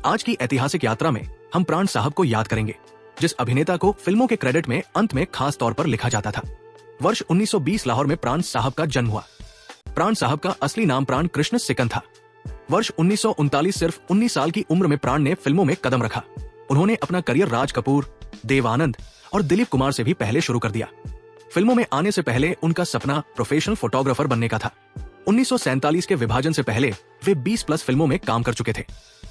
आज की ऐतिहासिक यात्रा में हम प्राण साहब को याद करेंगे, जिस अभिनेता को फिल्मों के क्रेडिट में अंत में खास तौर पर लिखा जाता था। वर्ष 1920 लाहौर में प्राण साहब का जन्म हुआ। प्राण साहब का असली नाम प्राण कृष्ण सिकन था। वर्ष 1939 सिर्फ 19 साल की उम्र में प्राण ने फिल्मों में कदम रखा। उन्होंने अपना करियर राज कपूर, देव आनंद और दिलीप कुमार से भी पहले शुरू कर दिया। फिल्मों में आने से पहले उनका सपना प्रोफेशनल फोटोग्राफर बनने का था। 1947 के विभाजन से पहले वे 20+ फिल्मों में काम कर चुके थे।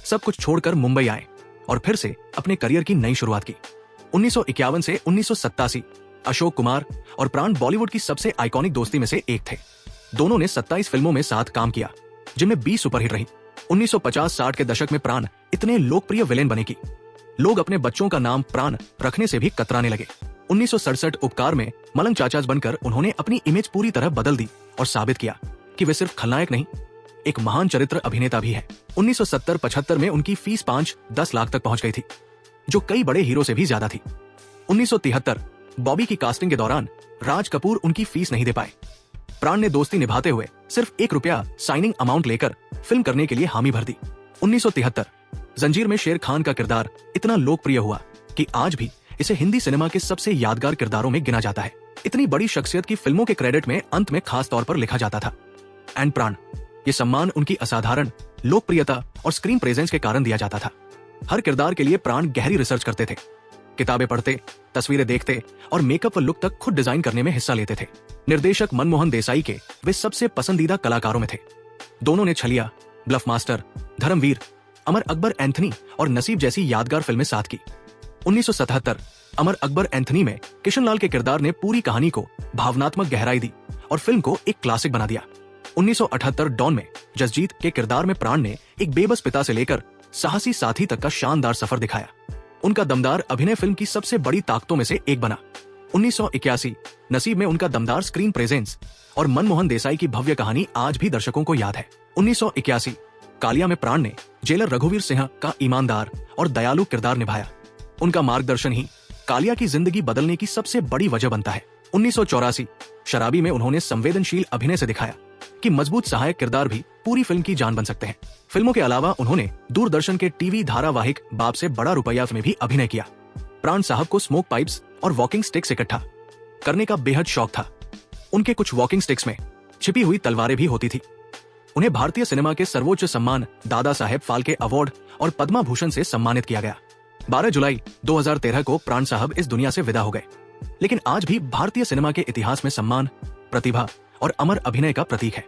सब कुछ छोड़कर मुंबई आए और फिर से अपने करियर की नई शुरुआत की। 1951 से 1987 अशोक कुमार और प्राण बॉलीवुड की सबसे आइकॉनिक दोस्ती में से एक थे। दोनों ने 27 फिल्मों में साथ काम किया, जिनमें 20 सुपरहिट रही। 1950-60 के दशक में प्राण इतने लोकप्रिय विलेन बने कि लोग अपने बच्चों का नाम प्राण रखने से भी कतराने लगे। 1967 उपकार में मलंग चाचाज बनकर उन्होंने अपनी इमेज पूरी तरह बदल दी और साबित किया कि वे सिर्फ खलनायक नहीं, एक महान चरित्र अभिनेता भी है। 1970-75 में उनकी फीस 5-10 लाख तक पहुंच गई थी, जो कई बड़े हीरो से भी ज्यादा थी। 1973 बॉबी की कास्टिंग के दौरान राज कपूर उनकी फीस नहीं दे पाए। प्राण ने दोस्ती निभाते हुए सिर्फ ₹1 साइनिंग अमाउंट लेकर फिल्म करने के लिए हामी भर दी। 1973 जंजीर में शेर खान का किरदार इतना लोकप्रिय हुआ कि आज भी इसे हिंदी सिनेमा के सबसे यादगार किरदारों में गिना जाता है। इतनी बड़ी शख्सियत की फिल्मों के क्रेडिट में अंत में खास तौर पर लिखा जाता था। एंड प्राण, ये सम्मान उनकी असाधारण लोकप्रियता और स्क्रीन प्रेजेंस के कारण दिया जाता था। हर किरदार के लिए प्राण गहरी रिसर्च करते थे, किताबें पढ़ते, तस्वीरें देखते और मेकअप व लुक तक खुद डिजाइन करने में हिस्सा लेते थे। निर्देशक मनमोहन देसाई के वे सबसे पसंदीदा कलाकारों में थे। दोनों ने छलिया, bulb master, Dharmveer, Amar Akbar Anthony और नसीब जैसी यादगार फिल्में साथ की। 1977 अमर अकबर एंथनी में किशनलाल के किरदार ने पूरी कहानी को भावनात्मक गहराई दी और फिल्म को एक क्लासिक बना दिया। 1978 डॉन में जसजीत के किरदार में प्राण ने एक बेबस पिता से लेकर साहसी साथी तक का शानदार सफर दिखाया। उनका दमदार अभिनय फिल्म की सबसे बड़ी ताकतों में से एक बना। 1981 नसीब में उनका दमदार स्क्रीन प्रेजेंस और मनमोहन देसाई की भव्य कहानी आज भी दर्शकों को याद है। 1981 कालिया में प्राण ने जेलर रघुवीर सिंह का ईमानदार और दयालु किरदार निभाया। उनका मार्गदर्शन ही कालिया की जिंदगी बदलने की सबसे बड़ी वजह बनता है। 1984 शराबी में उन्होंने संवेदनशील अभिनय से दिखाया कि मजबूत सहायक किरदार भी पूरी फिल्म की जान बन सकते हैं। फिल्मों के अलावा उन्होंने दूरदर्शन के टीवी धारावाहिक बाप से बड़ा रुपया में भी अभिनय किया। प्राण साहब को स्मोक पाइप्स और वॉकिंग स्टिक्स इकट्ठा करने का बेहद शौक था। उनके कुछ वॉकिंग स्टिक्स में छिपी हुई तलवारें भी होती थी। उन्हें भारतीय सिनेमा के सर्वोच्च सम्मान दादा साहेब फाल्के अवार्ड और पद्मा भूषण से सम्मानित किया गया। 12 जुलाई 2013 को प्राण साहब इस दुनिया से विदा हो गए, लेकिन आज भी भारतीय सिनेमा के इतिहास में सम्मान, प्रतिभा और अमर अभिनय का प्रतीक है।